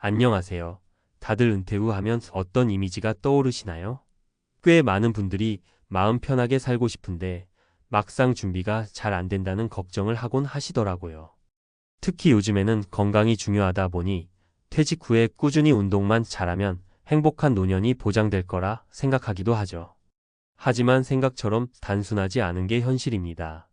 안녕하세요. 다들 은퇴 후 하면 어떤 이미지가 떠오르시나요? 꽤 많은 분들이 마음 편하게 살고 싶은데 막상 준비가 잘 안 된다는 걱정을 하곤 하시더라고요. 특히 요즘에는 건강이 중요하다 보니 퇴직 후에 꾸준히 운동만 잘하면 행복한 노년이 보장될 거라 생각하기도 하죠. 하지만 생각처럼 단순하지 않은 게 현실입니다.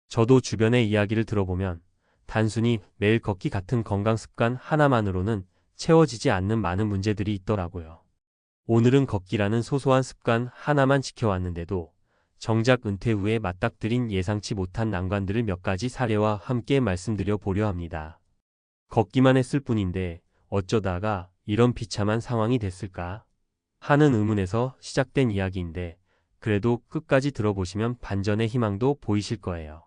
저도 주변의 이야기를 들어보면 단순히 매일 걷기 같은 건강 습관 하나만으로는 채워지지 않는 많은 문제들이 있더라고요. 오늘은 걷기라는 소소한 습관 하나만 지켜왔는데도 정작 은퇴 후에 맞닥뜨린 예상치 못한 난관들을 몇 가지 사례와 함께 말씀드려 보려 합니다. 걷기만 했을 뿐인데 어쩌다가 이런 비참한 상황이 됐을까 하는 의문에서 시작된 이야기인데 그래도 끝까지 들어보시면 반전의 희망도 보이실 거예요.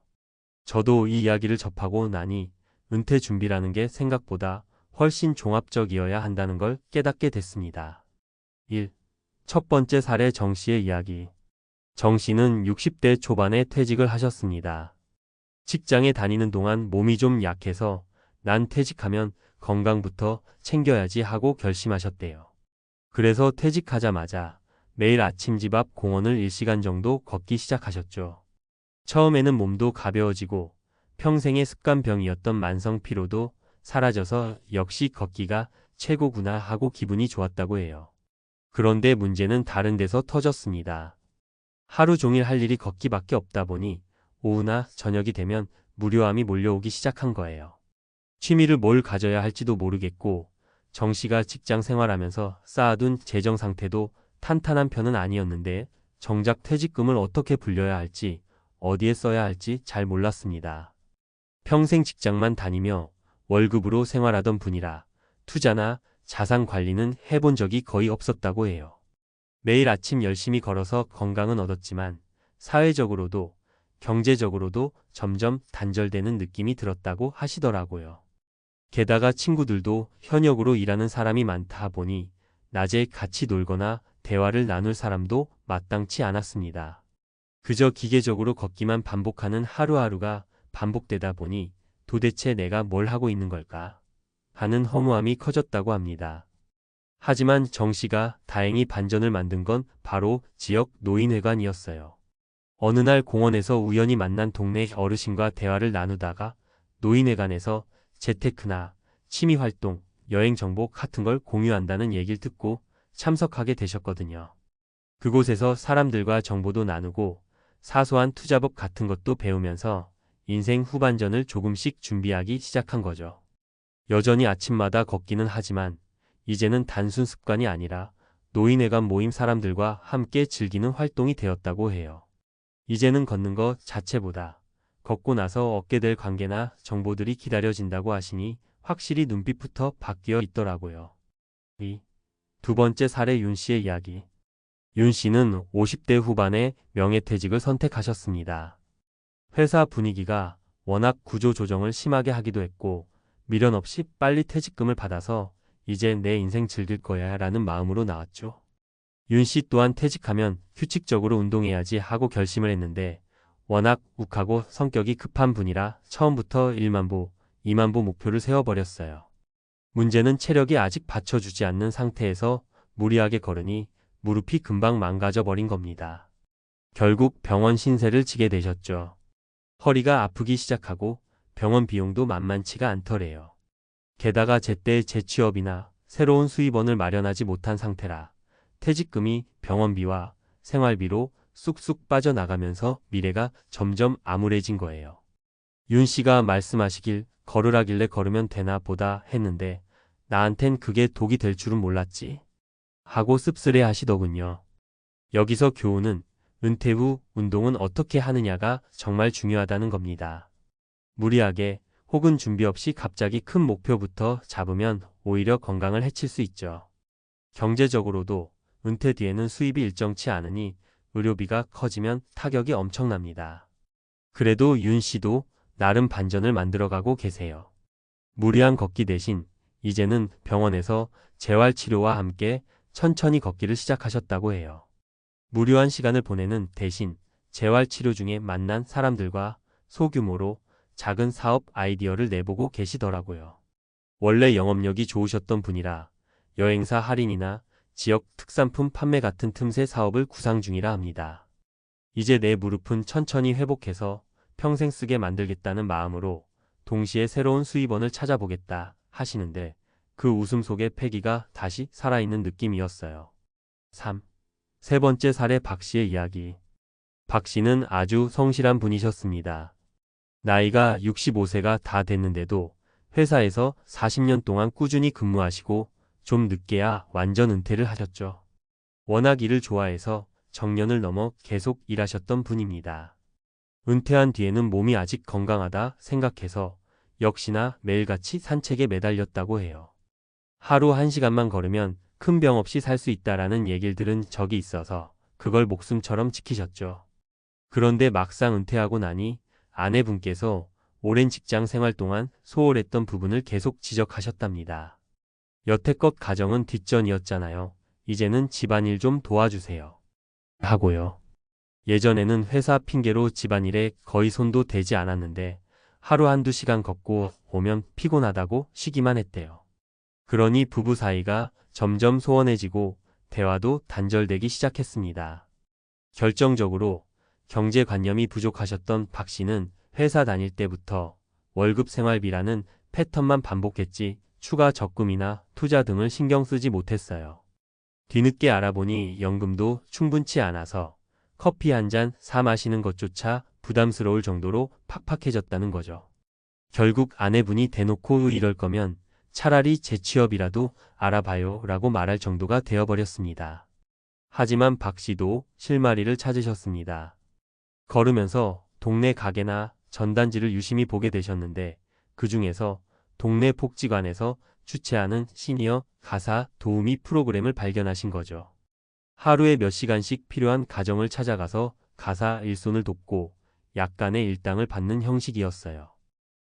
저도 이 이야기를 접하고 나니 은퇴 준비라는 게 생각보다 훨씬 종합적이어야 한다는 걸 깨닫게 됐습니다. 1. 첫 번째 사례 정 씨의 이야기. 정 씨는 60대 초반에 퇴직을 하셨습니다. 직장에 다니는 동안 몸이 좀 약해서 난 퇴직하면 건강부터 챙겨야지 하고 결심하셨대요. 그래서 퇴직하자마자 매일 아침 집 앞 공원을 1시간 정도 걷기 시작하셨죠. 처음에는 몸도 가벼워지고 평생의 습관병이었던 만성 피로도 사라져서 역시 걷기가 최고구나 하고 기분이 좋았다고 해요. 그런데 문제는 다른 데서 터졌습니다. 하루 종일 할 일이 걷기밖에 없다 보니 오후나 저녁이 되면 무료함이 몰려오기 시작한 거예요. 취미를 뭘 가져야 할지도 모르겠고 정 씨가 직장 생활하면서 쌓아둔 재정 상태도 탄탄한 편은 아니었는데 정작 퇴직금을 어떻게 불려야 할지 어디에 써야 할지 잘 몰랐습니다. 평생 직장만 다니며 월급으로 생활하던 분이라 투자나 자산 관리는 해본 적이 거의 없었다고 해요. 매일 아침 열심히 걸어서 건강은 얻었지만 사회적으로도 경제적으로도 점점 단절되는 느낌이 들었다고 하시더라고요. 게다가 친구들도 현역으로 일하는 사람이 많다 보니 낮에 같이 놀거나 대화를 나눌 사람도 마땅치 않았습니다. 그저 기계적으로 걷기만 반복하는 하루하루가 반복되다 보니 도대체 내가 뭘 하고 있는 걸까 하는 허무함이 커졌다고 합니다. 하지만 정 씨가 다행히 반전을 만든 건 바로 지역 노인회관이었어요. 어느 날 공원에서 우연히 만난 동네 어르신과 대화를 나누다가 노인회관에서 재테크나 취미활동, 여행 정보 같은 걸 공유한다는 얘기를 듣고 참석하게 되셨거든요. 그곳에서 사람들과 정보도 나누고 사소한 투자법 같은 것도 배우면서 인생 후반전을 조금씩 준비하기 시작한 거죠. 여전히 아침마다 걷기는 하지만 이제는 단순 습관이 아니라 노인회관 모임 사람들과 함께 즐기는 활동이 되었다고 해요. 이제는 걷는 것 자체보다 걷고 나서 얻게 될 관계나 정보들이 기다려진다고 하시니 확실히 눈빛부터 바뀌어 있더라고요. 두 번째 사례 윤 씨의 이야기. 윤 씨는 50대 후반에 명예퇴직을 선택하셨습니다. 회사 분위기가 워낙 구조조정을 심하게 하기도 했고 미련 없이 빨리 퇴직금을 받아서 이제 내 인생 즐길 거야 라는 마음으로 나왔죠. 윤 씨 또한 퇴직하면 규칙적으로 운동해야지 하고 결심을 했는데 워낙 욱하고 성격이 급한 분이라 처음부터 1만보, 2만보 목표를 세워버렸어요. 문제는 체력이 아직 받쳐주지 않는 상태에서 무리하게 걸으니 무릎이 금방 망가져 버린 겁니다. 결국 병원 신세를 지게 되셨죠. 허리가 아프기 시작하고 병원 비용도 만만치가 않더래요. 게다가 제때 재취업이나 새로운 수입원을 마련하지 못한 상태라 퇴직금이 병원비와 생활비로 쑥쑥 빠져나가면서 미래가 점점 암울해진 거예요. 윤 씨가 말씀하시길 걸으라길래 걸으면 되나 보다 했는데 나한텐 그게 독이 될 줄은 몰랐지 하고 씁쓸해 하시더군요. 여기서 교훈은 은퇴 후 운동은 어떻게 하느냐가 정말 중요하다는 겁니다. 무리하게 혹은 준비 없이 갑자기 큰 목표부터 잡으면 오히려 건강을 해칠 수 있죠. 경제적으로도 은퇴 뒤에는 수입이 일정치 않으니 의료비가 커지면 타격이 엄청납니다. 그래도 윤 씨도 나름 반전을 만들어가고 계세요. 무리한 걷기 대신 이제는 병원에서 재활치료와 함께 천천히 걷기를 시작하셨다고 해요. 무료한 시간을 보내는 대신 재활치료 중에 만난 사람들과 소규모로 작은 사업 아이디어를 내보고 계시더라고요. 원래 영업력이 좋으셨던 분이라 여행사 할인이나 지역 특산품 판매 같은 틈새 사업을 구상 중이라 합니다. 이제 내 무릎은 천천히 회복해서 평생 쓰게 만들겠다는 마음으로 동시에 새로운 수입원을 찾아보겠다 하시는데 그 웃음 속에 패기가 다시 살아있는 느낌이었어요. 3. 세 번째 사례 박 씨의 이야기. 박 씨는 아주 성실한 분이셨습니다. 나이가 65세가 다 됐는데도 회사에서 40년 동안 꾸준히 근무하시고 좀 늦게야 완전 은퇴를 하셨죠. 워낙 일을 좋아해서 정년을 넘어 계속 일하셨던 분입니다. 은퇴한 뒤에는 몸이 아직 건강하다 생각해서 역시나 매일같이 산책에 매달렸다고 해요. 하루 1시간만 걸으면 큰 병 없이 살 수 있다라는 얘기를 들은 적이 있어서 그걸 목숨처럼 지키셨죠. 그런데 막상 은퇴하고 나니 아내분께서 오랜 직장 생활 동안 소홀했던 부분을 계속 지적하셨답니다. 여태껏 가정은 뒷전이었잖아요. 이제는 집안일 좀 도와주세요. 하고요. 예전에는 회사 핑계로 집안일에 거의 손도 대지 않았는데 하루 1~2시간 걷고 오면 피곤하다고 쉬기만 했대요. 그러니 부부 사이가 점점 소원해지고 대화도 단절되기 시작했습니다. 결정적으로 경제관념이 부족하셨던 박 씨는 회사 다닐 때부터 월급 생활비라는 패턴만 반복했지 추가 적금이나 투자 등을 신경 쓰지 못했어요. 뒤늦게 알아보니 연금도 충분치 않아서 커피 한 잔 사 마시는 것조차 부담스러울 정도로 팍팍해졌다는 거죠. 결국 아내분이 대놓고 이럴 거면 차라리 재취업이라도 알아봐요 라고 말할 정도가 되어버렸습니다. 하지만 박 씨도 실마리를 찾으셨습니다. 걸으면서 동네 가게나 전단지를 유심히 보게 되셨는데 그 중에서 동네 복지관에서 주최하는 시니어 가사 도우미 프로그램을 발견하신 거죠. 하루에 몇 시간씩 필요한 가정을 찾아가서 가사 일손을 돕고 약간의 일당을 받는 형식이었어요.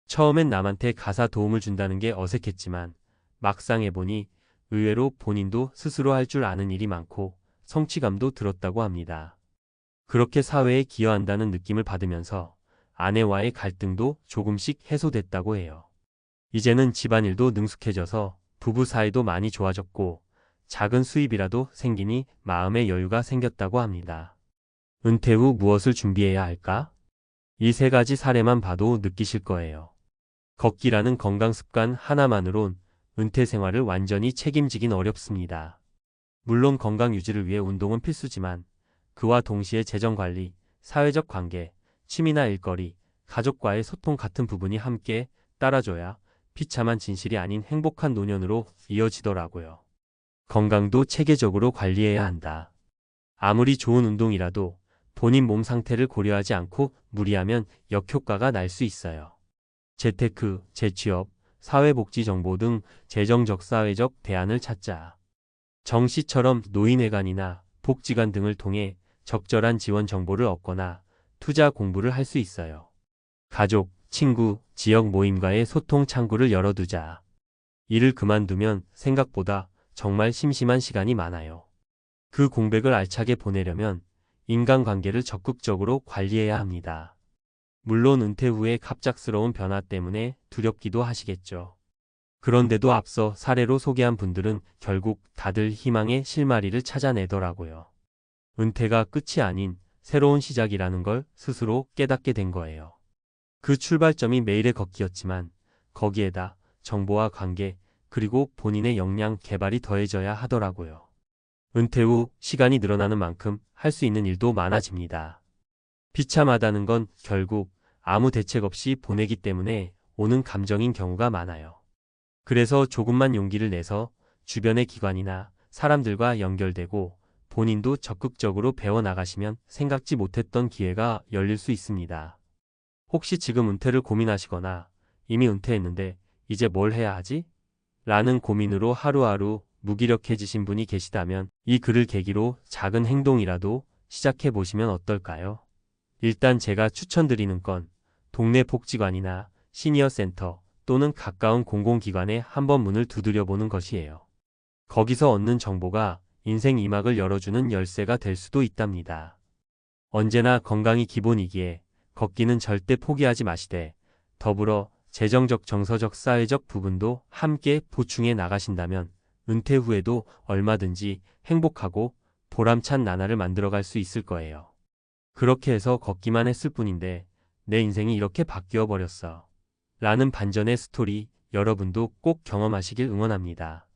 처음엔 남한테 가사 도움을 준다는 게 어색했지만 막상 해보니 의외로 본인도 스스로 할 줄 아는 일이 많고 성취감도 들었다고 합니다. 그렇게 사회에 기여한다는 느낌을 받으면서 아내와의 갈등도 조금씩 해소됐다고 해요. 이제는 집안일도 능숙해져서 부부 사이도 많이 좋아졌고 작은 수입이라도 생기니 마음의 여유가 생겼다고 합니다. 은퇴 후 무엇을 준비해야 할까? 이 3가지 사례만 봐도 느끼실 거예요. 걷기라는 건강습관 하나만으론 은퇴 생활을 완전히 책임지긴 어렵습니다. 물론 건강 유지를 위해 운동은 필수지만 그와 동시에 재정관리, 사회적 관계, 취미나 일거리, 가족과의 소통 같은 부분이 함께 따라줘야 비참한 진실이 아닌 행복한 노년으로 이어지더라고요. 건강도 체계적으로 관리해야 한다. 아무리 좋은 운동이라도 본인 몸 상태를 고려하지 않고 무리하면 역효과가 날 수 있어요. 재테크, 재취업, 사회복지 정보 등 재정적 사회적 대안을 찾자. 정 씨처럼 노인회관이나 복지관 등을 통해 적절한 지원 정보를 얻거나 투자 공부를 할 수 있어요. 가족, 친구, 지역 모임과의 소통 창구를 열어두자. 일을 그만두면 생각보다 정말 심심한 시간이 많아요. 그 공백을 알차게 보내려면 인간관계를 적극적으로 관리해야 합니다. 물론 은퇴 후의 갑작스러운 변화 때문에 두렵기도 하시겠죠. 그런데도 앞서 사례로 소개한 분들은 결국 다들 희망의 실마리를 찾아내더라고요. 은퇴가 끝이 아닌 새로운 시작이라는 걸 스스로 깨닫게 된 거예요. 그 출발점이 매일의 걷기였지만 거기에다 정보와 관계 그리고 본인의 역량 개발이 더해져야 하더라고요. 은퇴 후 시간이 늘어나는 만큼 할 수 있는 일도 많아집니다. 비참하다는 건 결국 아무 대책 없이 보내기 때문에 오는 감정인 경우가 많아요. 그래서 조금만 용기를 내서 주변의 기관이나 사람들과 연결되고 본인도 적극적으로 배워나가시면 생각지 못했던 기회가 열릴 수 있습니다. 혹시 지금 은퇴를 고민하시거나 이미 은퇴했는데 이제 뭘 해야 하지? 라는 고민으로 하루하루 무기력해지신 분이 계시다면 이 글을 계기로 작은 행동이라도 시작해 보시면 어떨까요? 일단 제가 추천드리는 건 동네 복지관이나 시니어센터 또는 가까운 공공기관에 한번 문을 두드려 보는 것이에요. 거기서 얻는 정보가 인생 이막을 열어주는 열쇠가 될 수도 있답니다. 언제나 건강이 기본이기에 걷기는 절대 포기하지 마시되 더불어 재정적, 정서적, 사회적 부분도 함께 보충해 나가신다면 은퇴 후에도 얼마든지 행복하고 보람찬 나날을 만들어갈 수 있을 거예요. 그렇게 해서 걷기만 했을 뿐인데 내 인생이 이렇게 바뀌어 버렸어. 라는 반전의 스토리 여러분도 꼭 경험하시길 응원합니다.